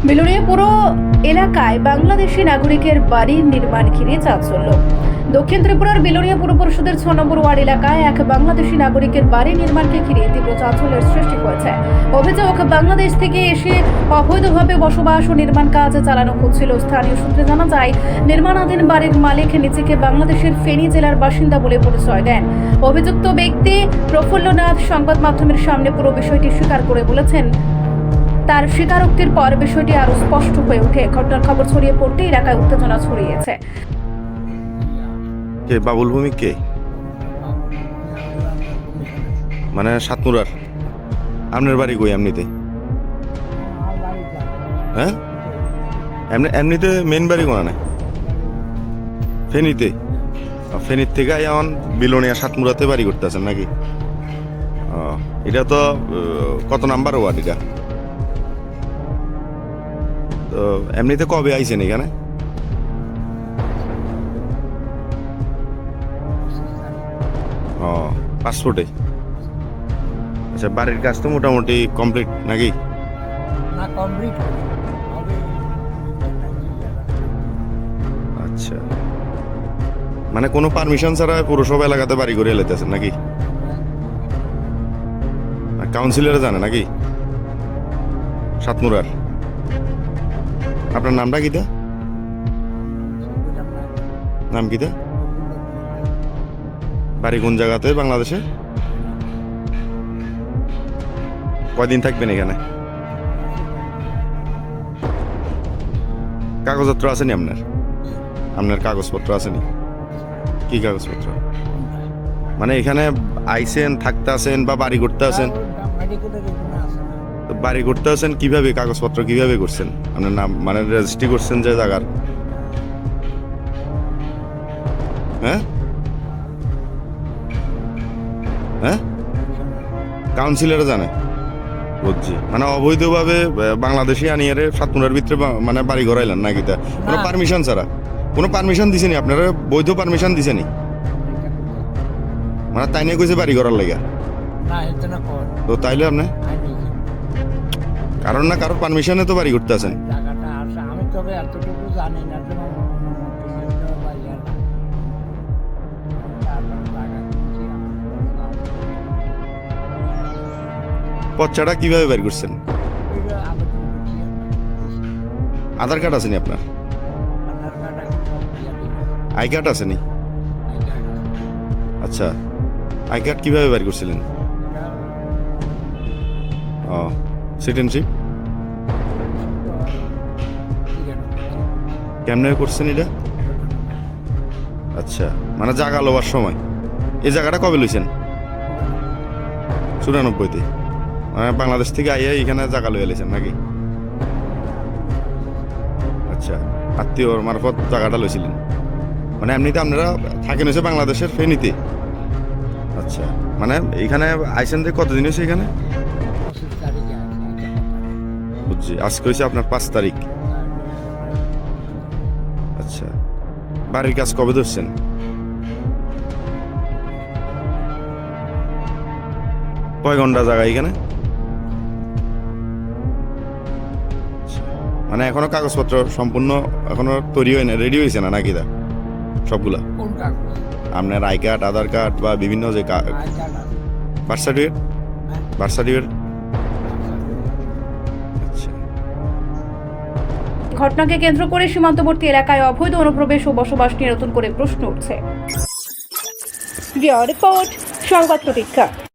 বিলোনিয়া পুর এলাকায় বাংলাদেশি নাগরিকের বাড়ির নির্মাণ ঘিরে চাঞ্চল্য। দক্ষিণ ত্রিপুরার বিলোনিয়া পুর পরিষদের ৬ নম্বর ওয়ার্ড এলাকায় এক বাংলাদেশি নাগরিকের বাড়ি নির্মাণকে ঘিরে তীব্র চাঞ্চল্যের সৃষ্টি হয়েছে। অভিযোগ, বাংলাদেশ থেকে এসে অবৈধভাবে বসবাস ও নির্মাণ কাজ চালানো হচ্ছিল। স্থানীয় সূত্রে জানা যায়, নির্মাণাধীন বাড়ির মালিক নিজেকে বাংলাদেশের ফেনী জেলার বাসিন্দা বলে পরিচয় দেন। অভিযুক্ত ব্যক্তি প্রফুল্লনাথ সংবাদ মাধ্যমের সামনে পুরো বিষয়টি স্বীকার করে বলেছেন, তার স্বীকারোক্তির পর বিষয়টি আরো স্পষ্ট হয়ে ওঠে। ঘটনার খবর ছড়িয়ে পড়তে এলাকায় উত্তেজনা ছড়িয়েছে। কে বাবুল ভূমি কে? মানে সাতমুরার আপনার বাড়ি কই? এমনিতে হ্যাঁ, এমনিতে মেন বাড়ি কোনা নাই? ফেনীতে? ফেনীর থেকে এখন বিলোনিয়া সাতমুরাতে বাড়ি করতে আছেন নাকি? এটা তো কত নাম্বার ওয়ার্ড এটা? তো এমনিতে কবে আইছেন এখানে? পাসপোর্টে? আচ্ছা, বাড়ির কাজ তো মোটামুটি কমপ্লিট নাকি? না, কমপ্লিট হবে। আচ্ছা, মানে কোনো পারমিশন ছাড়া পুরসভা এলাকাতে বাড়ি করে এলাইতেছেন নাকি? কাউন্সিলরে জানে নাকি সাতমুরার? আপনার নামটা কিটা? নাম কিটা? বাড়ি কোন জায়গাতে বাংলাদেশে? কয়দিন থাকবেন এখানে? কাগজপত্র আসেনি আপনার? আপনার কাগজপত্র আসেনি? কি কাগজপত্র? মানে এখানে আইসেন, থাকতে আসেন বা বাড়ি করতে আসেন? বাড়ি করতে আসেন কিভাবে? কাগজপত্র কিভাবে করছেন? আপনার নাম মানে রেজিস্ট্রি করছেন যে জায়গার? হ্যাঁ হ্যাঁ, কাউন্সিলরে জানে? বুঝছি, মানে অবৈধভাবে বাংলাদেশি আনিয়ারে সাতমুরার ভিতরে মানে বাড়ি ঘরাইলেন নাকি? তা কোনো পারমিশন ছাড়া? কোনো পারমিশন দিছেনি আপনারা? বৈধ পারমিশন দিছেনি? মানে তাই নিয়ে কইছে বাড়ি ঘরার লাগা? তো তাইলে আপনি কারণ না কারোর পারমিশনে তো বাড়ি করতে আছেন। আমি তবে এতটুকু জানি না। পচ্চাটা কিভাবে বের করছেন? আধার কার্ড আসেনি আপনার? আই কার্ড আসেনি? আচ্ছা, আই কার্ড কিভাবে বের করছিলেন? সিটিজেনশিপ কেমনে করছেন এটা? আচ্ছা, মানে জায়গা লবার সময় এই জায়গাটা কবে লইছেন? 94-তে? মানে বাংলাদেশ থেকে আইয়া এখানে জায়গা লইয়া লইছেন নাকি? আচ্ছা, আত্মীয়র মারফত জায়গাটা লইছিলেন? মানে এমনিতে আপনারা থাকেন হয়েছে বাংলাদেশের ফেনীতে? আচ্ছা, মানে এইখানে আইসেন যে কতদিন হয়েছে এখানে? বুঝছি, আজকে হয়েছে আপনার 5 তারিখ। আচ্ছা, বাড়ির কাজ কবে ধরছেন? কয় ঘন্টা জায়গা এখানে? মানে এখনো কাগজপত্র সম্পূর্ণ এখনো তৈরি হয় না, রেডি হয়েছে না নাকি? দা সবগুলা আপনার আই কার্ড, আধার কার্ড বা বিভিন্ন যে বার্থ সার্টিফিকেট? Birth certificate? ঘটনাকে কেন্দ্র করে সীমান্তবর্তী এলাকায় অবৈধ অনুপ্রবেশ ও বসবাস নিয়ে নতুন করে প্রশ্ন উঠছে। রিপোর্ট সংবাদ প্রতীক্ষা।